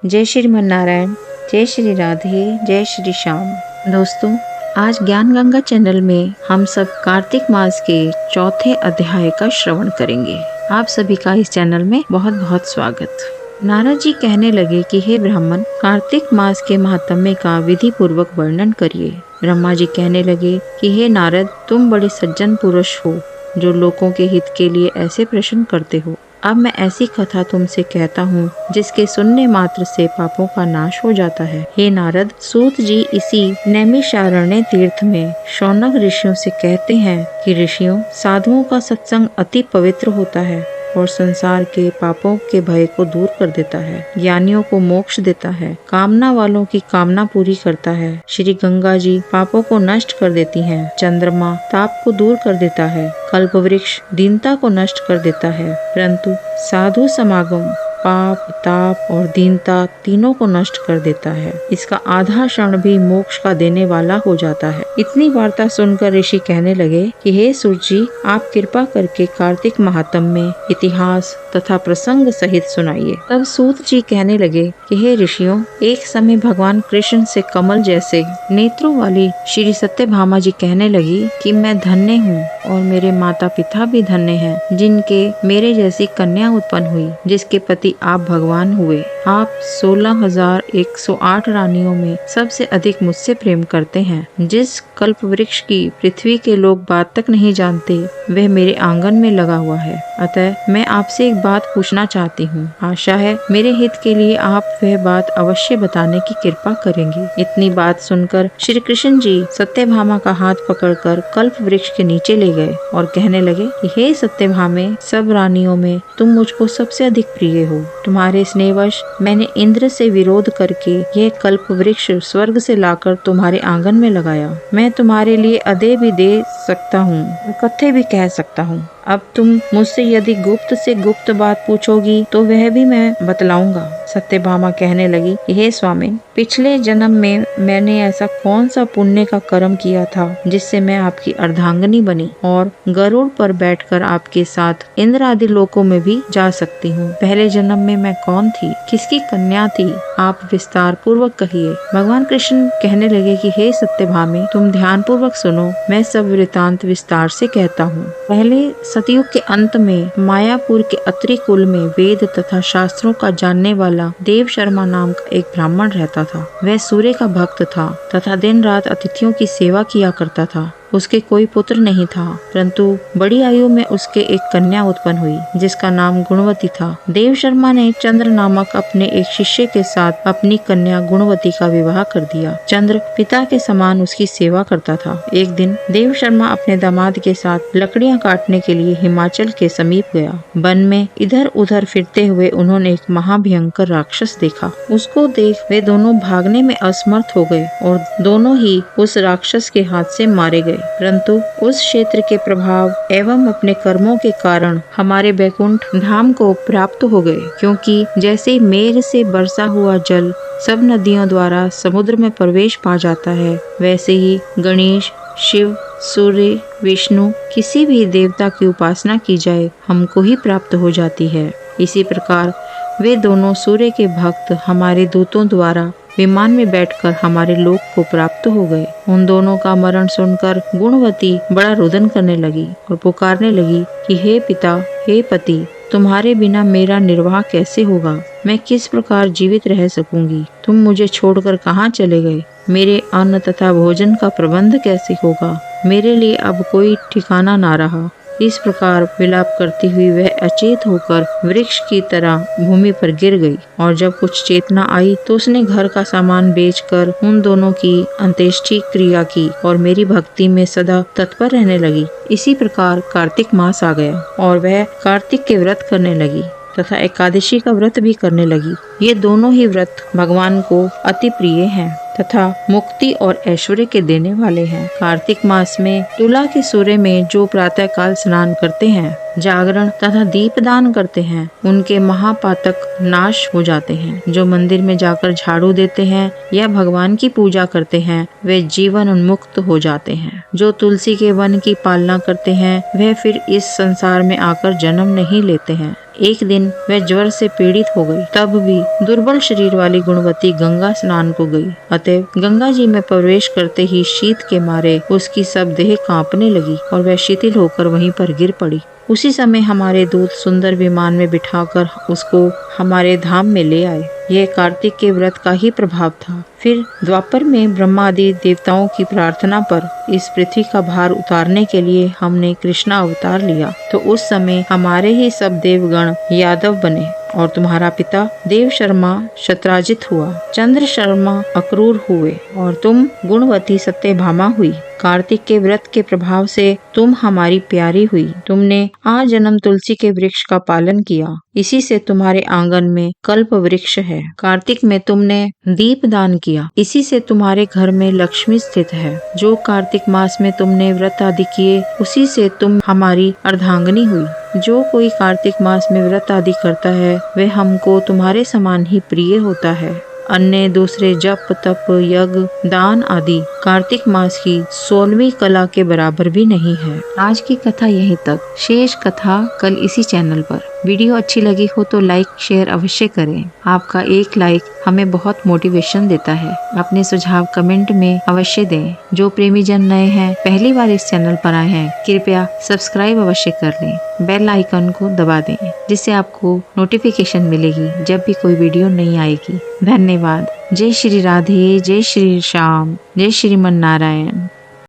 जय श्रीमन नारायण, जय श्री राधे, जय श्री श्याम। दोस्तों, आज ज्ञान गंगा चैनल में हम सब कार्तिक मास के चौथे अध्याय का श्रवण करेंगे। आप सभी का इस चैनल में बहुत बहुत स्वागत। नारद जी कहने लगे कि हे ब्राह्मण, कार्तिक मास के महात्म्य का विधि पूर्वक वर्णन करिए। ब्रह्मा जी कहने लगे कि हे नारद, तुम बड़े सज्जन पुरुष हो जो लोगों के हित के लिए ऐसे प्रश्न करते हो। अब मैं ऐसी कथा तुमसे कहता हूँ जिसके सुनने मात्र से पापों का नाश हो जाता है। हे नारद, सूत जी इसी नैमिषारण्य तीर्थ में शौनक ऋषियों से कहते हैं कि ऋषियों, साधुओं का सत्संग अति पवित्र होता है और संसार के पापों के भय को दूर कर देता है, ज्ञानियों को मोक्ष देता है, कामना वालों की कामना पूरी करता है। श्री गंगा जी पापों को नष्ट कर देती हैं, चंद्रमा ताप को दूर कर देता है, कल्प वृक्ष दीनता को नष्ट कर देता है, परंतु साधु समागम पाप, ताप और दीनता तीनों को नष्ट कर देता है। इसका आधा क्षण भी मोक्ष का देने वाला हो जाता है। इतनी वार्ता सुनकर ऋषि कहने लगे कि हे सूत जी, आप कृपा करके कार्तिक महात्म्य इतिहास तथा प्रसंग सहित सुनाइए। तब सूत जी कहने लगे कि हे ऋषियों, एक समय भगवान कृष्ण से कमल जैसे नेत्रों वाली श्री सत्यभामा जी कहने लगी कि मैं धन्य हूँ और मेरे माता पिता भी धन्य हैं, जिनके मेरे जैसी कन्या उत्पन्न हुई, जिसके पति आप भगवान हुए। आप 16,108 रानियों में सबसे अधिक मुझसे प्रेम करते हैं। जिस कल्प वृक्ष की पृथ्वी के लोग बात तक नहीं जानते, वह मेरे आंगन में लगा हुआ है। अतः मैं आपसे एक बात पूछना चाहती हूँ। आशा है मेरे हित के लिए आप वह बात अवश्य बताने की कृपा करेंगे। इतनी बात सुनकर श्री कृष्ण जी सत्यभामा का हाथ पकड़कर कल्प वृक्ष के नीचे ले गए और कहने लगे कि हे सत्यभामे, सब रानियों में तुम मुझको सबसे अधिक प्रिय हो। तुम्हारे स्नेहवश मैंने इंद्र से विरोध करके यह कल्प वृक्ष स्वर्ग से लाकर तुम्हारे आंगन में लगाया। मैं तुम्हारे लिए अदे भी दे सकता हूँ, कथे भी कह सकता हूँ। अब तुम मुझसे यदि गुप्त से गुप्त बात पूछोगी तो वह भी मैं बतलाऊंगा। सत्यभामा कहने लगी कि हे स्वामी, पिछले जन्म में मैंने ऐसा कौन सा पुण्य का कर्म किया था जिससे मैं आपकी अर्धांगिनी बनी और गरुड़ पर बैठकर आपके साथ इंद्र आदि लोकों में भी जा सकती हूँ। पहले जन्म में मैं कौन थी, किसकी कन्या थी, आप विस्तार पूर्वक कहिए। भगवान कृष्ण कहने लगे कि हे सत्यभामे, तुम ध्यान पूर्वक सुनो, मैं सब वृतांत विस्तार से कहता हूँ। पहले सतयुग के अंत में मायापुर के अत्रि कुल में वेद तथा शास्त्रों का जानने वाला देव शर्मा नाम का एक ब्राह्मण रहता था। वह सूर्य का भक्त था तथा दिन रात अतिथियों की सेवा किया करता था। उसके कोई पुत्र नहीं था, परंतु बड़ी आयु में उसके एक कन्या उत्पन्न हुई जिसका नाम गुणवती था। देव शर्मा ने चंद्र नामक अपने एक शिष्य के साथ अपनी कन्या गुणवती का विवाह कर दिया। चंद्र पिता के समान उसकी सेवा करता था। एक दिन देव शर्मा अपने दामाद के साथ लकड़ियां काटने के लिए हिमाचल के समीप गया। वन में इधर उधर फिरते हुए उन्होंने एक महाभयंकर राक्षस देखा। उसको देख वे दोनों भागने में असमर्थ हो गए और दोनों ही उस राक्षस के हाथ से मारे गए। परंतु उस क्षेत्र के प्रभाव एवं अपने कर्मों के कारण हमारे बैकुंठ धाम को प्राप्त हो गए, क्योंकि जैसे मेघ से बरसा हुआ जल सब नदियों द्वारा समुद्र में प्रवेश पा जाता है, वैसे ही गणेश, शिव, सूर्य, विष्णु किसी भी देवता की उपासना की जाए हमको ही प्राप्त हो जाती है। इसी प्रकार वे दोनों सूर्य के भक्त हमारे दूतों द्वारा विमान में बैठकर हमारे लोक को प्राप्त हो गए। उन दोनों का मरण सुनकर गुणवती बड़ा रुदन करने लगी और पुकारने लगी कि हे पिता, हे पति, तुम्हारे बिना मेरा निर्वाह कैसे होगा? मैं किस प्रकार जीवित रह सकूंगी? तुम मुझे छोड़कर कहाँ चले गए? मेरे अन्न तथा भोजन का प्रबंध कैसे होगा? मेरे लिए अब कोई ठिकाना ना रहा। इस प्रकार विलाप करती हुई वह अचेत होकर वृक्ष की तरह भूमि पर गिर गई और जब कुछ चेतना आई तो उसने घर का सामान बेचकर उन दोनों की अंत्येष्टि क्रिया की और मेरी भक्ति में सदा तत्पर रहने लगी। इसी प्रकार कार्तिक मास आ गया और वह कार्तिक के व्रत करने लगी तथा एकादशी का व्रत भी करने लगी। ये दोनों ही व्रत भगवान को अति प्रिय हैं तथा मुक्ति और ऐश्वर्य के देने वाले हैं। कार्तिक मास में तुला के सूर्य में जो प्रातः काल स्नान करते हैं, जागरण तथा दीपदान करते हैं, उनके महापातक नाश हो जाते हैं। जो मंदिर में जाकर झाड़ू देते हैं या भगवान की पूजा करते हैं, वे जीवन उन्मुक्त हो जाते हैं। जो तुलसी के वन की पालना करते हैं, वह फिर इस संसार में आकर जन्म नहीं लेते हैं। एक दिन वह ज्वर से पीड़ित हो गई। तब भी दुर्बल शरीर वाली गुणवती गंगा स्नान को गई। अतएव गंगा जी में प्रवेश करते ही शीत के मारे उसकी सब देह कांपने लगी और वह शिथिल होकर वहीं पर गिर पड़ी। उसी समय हमारे दूत सुंदर विमान में बिठाकर उसको हमारे धाम में ले आए। यह कार्तिक के व्रत का ही प्रभाव था। फिर द्वापर में ब्रह्मादि देवताओं की प्रार्थना पर इस पृथ्वी का भार उतारने के लिए हमने कृष्णा अवतार लिया। तो उस समय हमारे ही सब देवगण यादव बने और तुम्हारा पिता देव शर्मा शत्राजित हुआ, चंद्र शर्मा अक्रूर हुए और तुम गुणवती सत्यभामा हुई। कार्तिक के व्रत के प्रभाव से तुम हमारी प्यारी हुई। तुमने आजन्म तुलसी के वृक्ष का पालन किया, इसी से तुम्हारे आंगन में कल्प वृक्ष है। कार्तिक में तुमने दीप दान किया, इसी से तुम्हारे घर में लक्ष्मी स्थित है। जो कार्तिक मास में तुमने व्रत आदि किए, उसी से तुम हमारी अर्धांगिनी हुई। जो कोई कार्तिक मास में व्रत आदि करता है वह हमको तुम्हारे समान ही प्रिय होता है। अन्य दूसरे जप तप यज्ञ दान आदि कार्तिक मास की 16वीं कला के बराबर भी नहीं है। आज की कथा यहीं तक। शेष कथा कल इसी चैनल पर। वीडियो अच्छी लगी हो तो लाइक शेयर अवश्य करें। आपका एक लाइक हमें बहुत मोटिवेशन देता है। अपने सुझाव कमेंट में अवश्य दें। जो प्रेमी जन नए हैं, पहली बार इस चैनल पर आए हैं, कृपया सब्सक्राइब अवश्य कर लें। बेल आइकन को दबा दें, जिससे आपको नोटिफिकेशन मिलेगी जब भी कोई वीडियो नई आएगी। धन्यवाद। जय श्री राधे, जय श्री श्याम, जय श्रीमन नारायण।